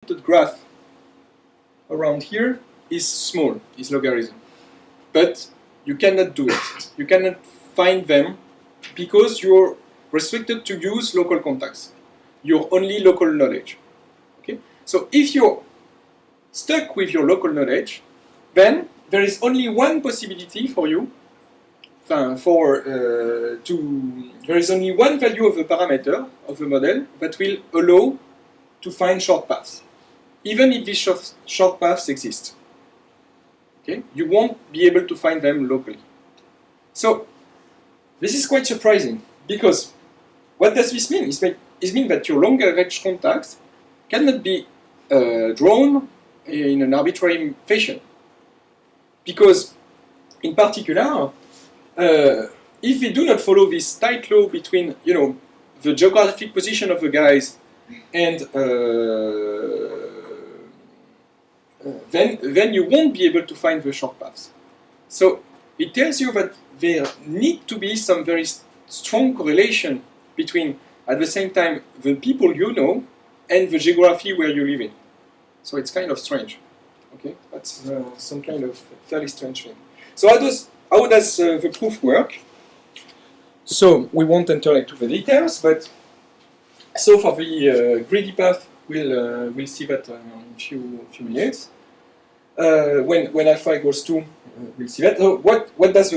the graph around here is small, is logarithm. But you cannot do it. You cannot find them because you're restricted to use local contacts. Your only local knowledge. Okay? So if you're stuck with your local knowledge, then there is only one possibility for you. There is only one value of the parameter of the model that will allow to find short paths, even if these short paths exist. Okay? You won't be able to find them locally. So this is quite surprising, because what does this mean? It means that your longer range contacts cannot be drawn in an arbitrary fashion. Because, in particular, if we do not follow this tight law between, the geographic position of the guys and then you won't be able to find the short paths. So it tells you that there need to be some very strong correlation between, at the same time, the people you know and the geography where you live in. So it's kind of strange. Okay, that's some kind of fairly strange thing. So how does the proof work? So we won't enter into the details, but so for the greedy path, we'll see that in a few minutes. When alpha equals 2, we'll see that. So what does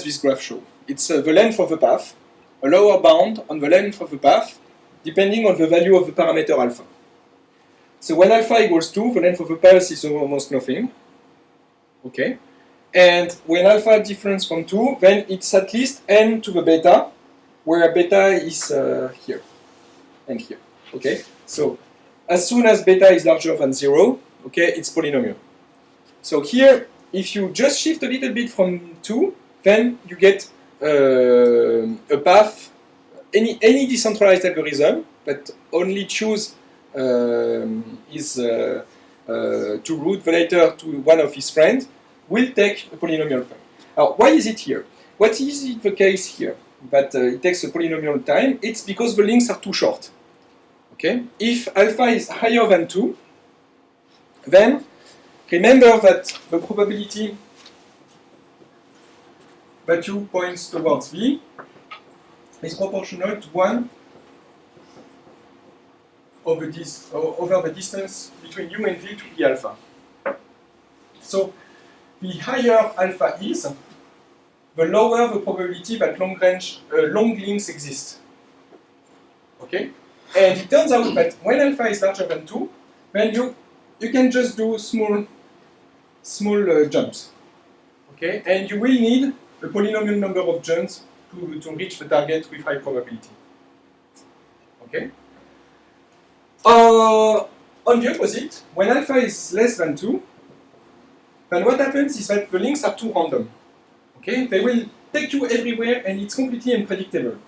this graph show? It's the length of the path, a lower bound on the length of the path, depending on the value of the parameter alpha. So when alpha equals 2, the length of the path is almost nothing. Okay? And when alpha differs from 2, then it's at least n to the beta, where beta is here and here. Okay? So as soon as beta is larger than 0, okay, it's polynomial. So here, if you just shift a little bit from 2, then you get a path, any decentralized algorithm that only choose to route the letter to one of his friends will take a polynomial time. Now, why is it here? What is it the case here that it takes a polynomial time? It's because the links are too short. Okay? If alpha is higher than 2, then remember that the probability that u points towards v is proportional to 1 over the distance between u and v to the alpha. So the higher alpha is, the lower the probability that long links exist. Okay? And it turns out that when alpha is larger than 2, then you can just do small jumps. Okay? And you will need a polynomial number of jumps to reach the target with high probability. Okay? On the opposite, when alpha is less than 2, then what happens is that the links are too random. Okay? They will take you everywhere and it's completely unpredictable.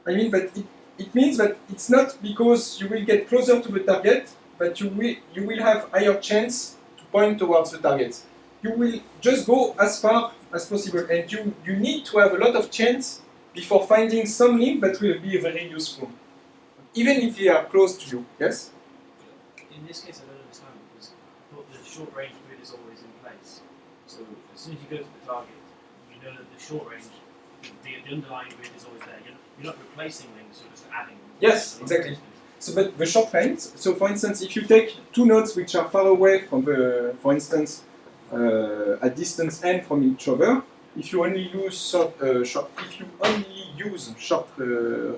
I mean that it means that it's not because you will get closer to the target, but you will have higher chance to point towards the target. You will just go as far as possible, and you need to have a lot of chance before finding some link that will be very useful, even if they are close to you. Yes? In this case, I don't understand, because I thought the short range grid is always in place. So as soon as you go to the target, you know that the short range, the underlying grid is always there. You're not replacing links, you're just adding. Yes, exactly. So, but the short range. So, for instance, if you take two nodes which are far away from for instance, at distance n from each other, if you only use short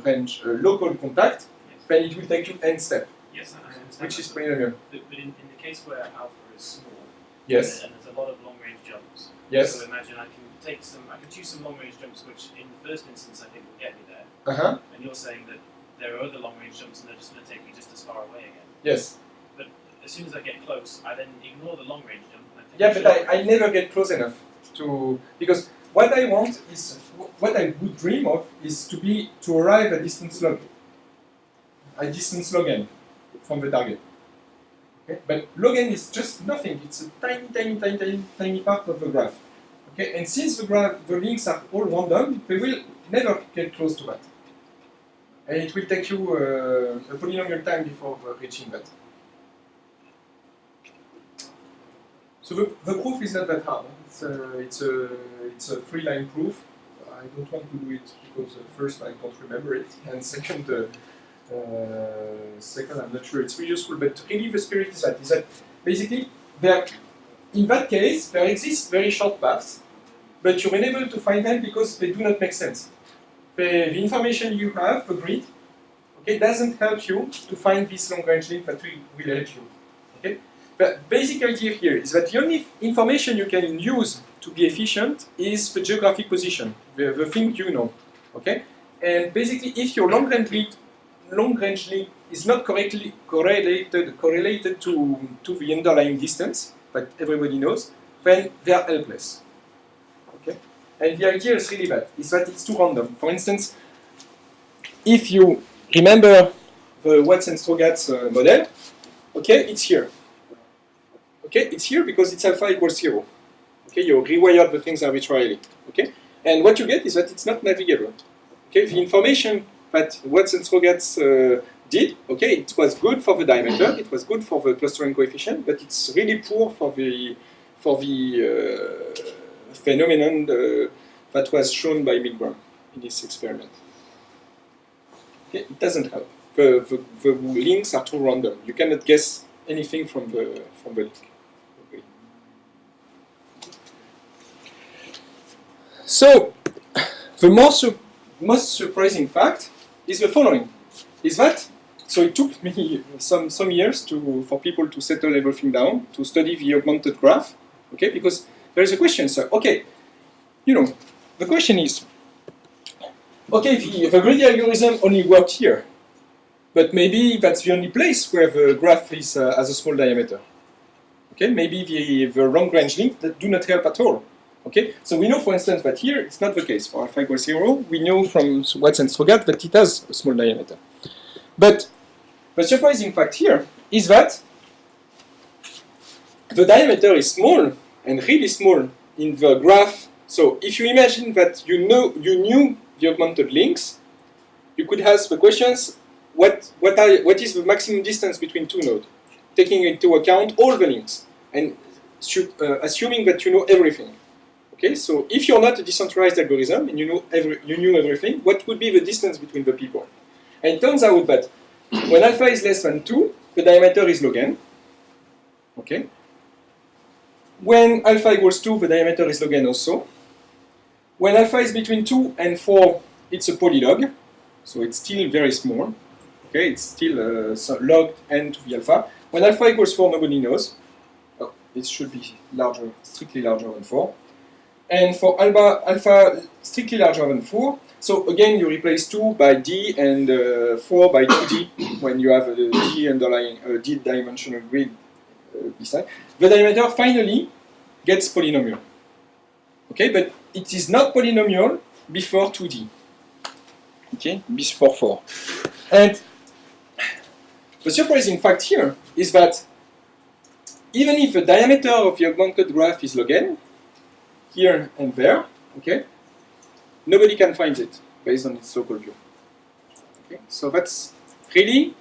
range local contact, yes, then it will take you n step. Yes, I understand. Which is polynomial. But in the case where alpha is small, yes, and there's a lot of long range jumps. Yes. So imagine I can choose some long range jumps, which in the first instance I think will get me there. And you're saying that there are other long range jumps and they're just going to take me just as far away again. Yes. But as soon as I get close, I then ignore the long range jump. And yeah, but I never get close enough to, because what I want is, what I would dream of is to arrive at distance log n from the target. Okay? But log n is just nothing. It's a tiny part of the graph. Okay? And since the links are all random, they will never get close to that. and it will take you a polynomial time before reaching that. So the proof is not that hard. It's a 3-line proof. I don't want to do it because first I don't remember it, and second, I'm not sure it's really useful. But really, the spirit is that basically in that case there exist very short paths, but you're unable to find them because they do not make sense. The information you have, the grid, okay, doesn't help you to find this long-range link that will help you. Okay. The basic idea here is that the only information you can use to be efficient is the geographic position, the thing you know. Okay? And basically, if your long-range link is not correctly correlated to the underlying distance that everybody knows, then they are helpless. Okay? And the idea is really that it's too random. For instance, if you remember the Watson-Strogatz model, okay, it's here. Okay, it's here because it's alpha equals 0. Okay, you rewired the things arbitrarily. Okay, and what you get is that it's not navigable. Okay, the information that Watson-Strogatz did, okay, it was good for the diameter, it was good for the clustering coefficient, but it's really poor for the phenomenon that was shown by Milgram in this experiment. Okay, it doesn't help. The links are too random. You cannot guess anything from the link. Okay. So, the most surprising fact is the following: is that so it took me some years for people to settle everything down, to study the augmented graph. Okay, because there is a question. So, okay, the question is, okay, the greedy algorithm only worked here. But maybe that's the only place where the graph has a small diameter. Okay, maybe the long-range links that do not help at all. Okay, so we know, for instance, that here it's not the case. For alpha equals 0, we know from Watson-Strogatz that it has a small diameter. But the surprising fact here is that the diameter is small, and really small, in the graph. So if you imagine that you knew the augmented links, you could ask the questions: what is the maximum distance between two nodes, taking into account all the links, and assuming that you know everything. Okay, so if you're not a decentralized algorithm and you knew everything, what would be the distance between the people? And it turns out that when alpha is less than 2, the diameter is log n. Okay. When alpha equals 2, the diameter is log n also. When alpha is between 2 and 4, it's a polylog, so it's still very small. Okay, it's still log n to the alpha. When alpha equals 4, nobody knows. Oh, it should be larger, strictly larger than 4. And for alpha strictly larger than 4, so again you replace 2 by d and 4 by 2d when you have a d underlying d-dimensional grid beside. The diameter finally gets polynomial. Okay, but it is not polynomial before 2d. Okay, before 4. And the surprising fact here is that even if the diameter of the augmented graph is log n, here and there, okay, nobody can find it based on its local view. Okay, so that's really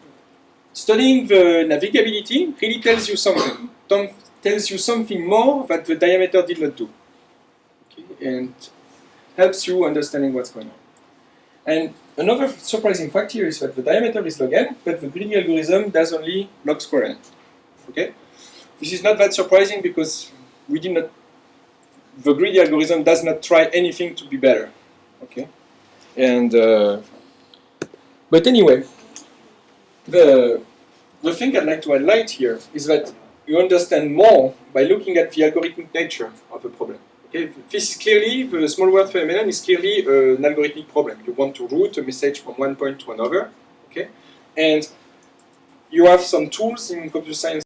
studying the navigability really tells you something. Tells you something more that the diameter did not do. Okay, and helps you understanding what's going on. And another surprising fact here is that the diameter is log n, but the greedy algorithm does only log square n. Okay, this is not that surprising because the greedy algorithm does not try anything to be better. Okay, and but anyway, the thing I'd like to highlight here is that you understand more by looking at the algorithmic nature of the problem. Okay, this is clearly, the small world phenomenon is clearly an algorithmic problem. You want to route a message from one point to another, okay, and you have some tools in computer science